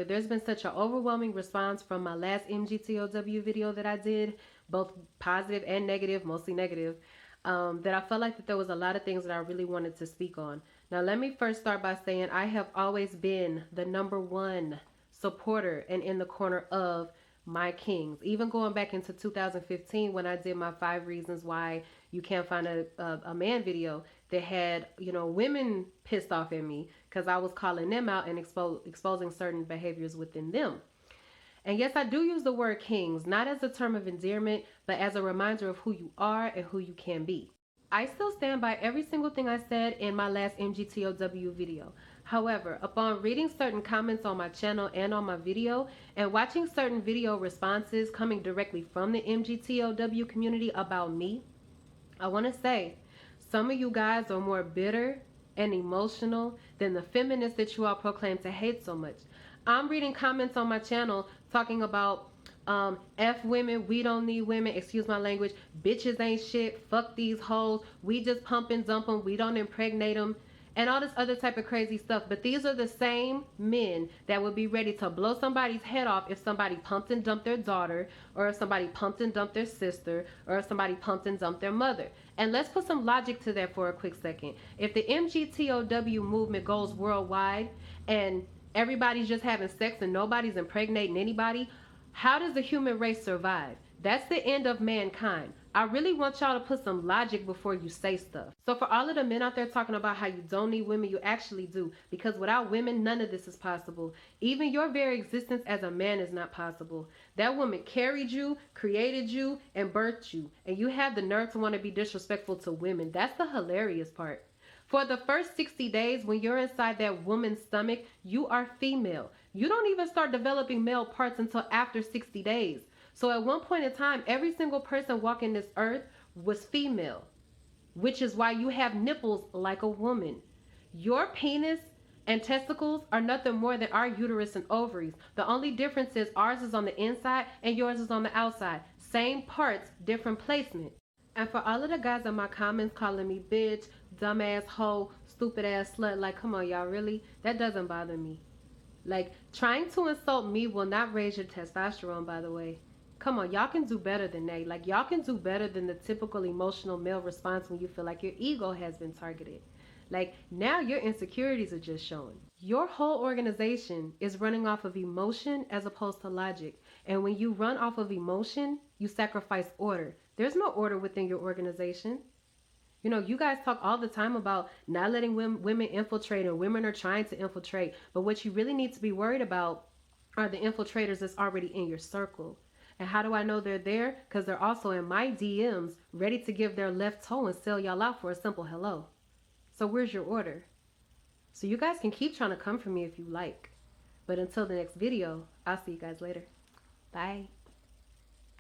There's been such an overwhelming response from my last MGTOW video that I did, both positive and negative, mostly negative, that I felt like that there was a lot of things that I really wanted to speak on. Now, let me first start by saying I have always been the #1 supporter and in the corner of my kings. Even going back into 2015 when I did my 5 reasons why you can't find a man video that had, you know, women pissed off at me because I was calling them out and exposing certain behaviors within them. And yes, I do use the word kings, not as a term of endearment, but as a reminder of who you are and who you can be. I still stand by every single thing I said in my last MGTOW video. However, upon reading certain comments on my channel and on my video, and watching certain video responses coming directly from the MGTOW community about me, I want to say some of you guys are more bitter and emotional than the feminists that you all proclaim to hate so much. I'm reading comments on my channel talking about F women, we don't need women, excuse my language, bitches ain't shit, fuck these hoes, we just pump and dump them, we don't impregnate them, and all this other type of crazy stuff. But these are the same men that would be ready to blow somebody's head off if somebody pumped and dumped their daughter, or if somebody pumped and dumped their sister, or if somebody pumped and dumped their mother. And let's put some logic to that for a quick second. If the MGTOW movement goes worldwide and everybody's just having sex and nobody's impregnating anybody, how does the human race survive? That's the end of mankind. I really want y'all to put some logic before you say stuff. So for all of the men out there talking about how you don't need women, you actually do. Because without women, none of this is possible. Even your very existence as a man is not possible. That woman carried you, created you, and birthed you. And you have the nerve to want to be disrespectful to women. That's the hilarious part. For the first 60 days, when you're inside that woman's stomach, you are female. You don't even start developing male parts until after 60 days. So at one point in time, every single person walking this earth was female, which is why you have nipples like a woman. Your penis and testicles are nothing more than our uterus and ovaries. The only difference is ours is on the inside and yours is on the outside. Same parts, different placement. And for all of the guys in my comments calling me bitch, dumbass hoe, stupid ass slut, like, come on, y'all, really? That doesn't bother me. Like, trying to insult me will not raise your testosterone, by the way. Come on, y'all can do better than that. Like, y'all can do better than the typical emotional male response when you feel like your ego has been targeted. Like, now your insecurities are just showing. Your whole organization is running off of emotion as opposed to logic. And when you run off of emotion, you sacrifice order. There's no order within your organization. You know, you guys talk all the time about not letting women infiltrate, and women are trying to infiltrate. But what you really need to be worried about are the infiltrators that's already in your circle. And how do I know they're there? Because they're also in my DMs ready to give their left toe and sell y'all out for a simple hello. So where's your order? So you guys can keep trying to come for me if you like. But until the next video, I'll see you guys later. Bye.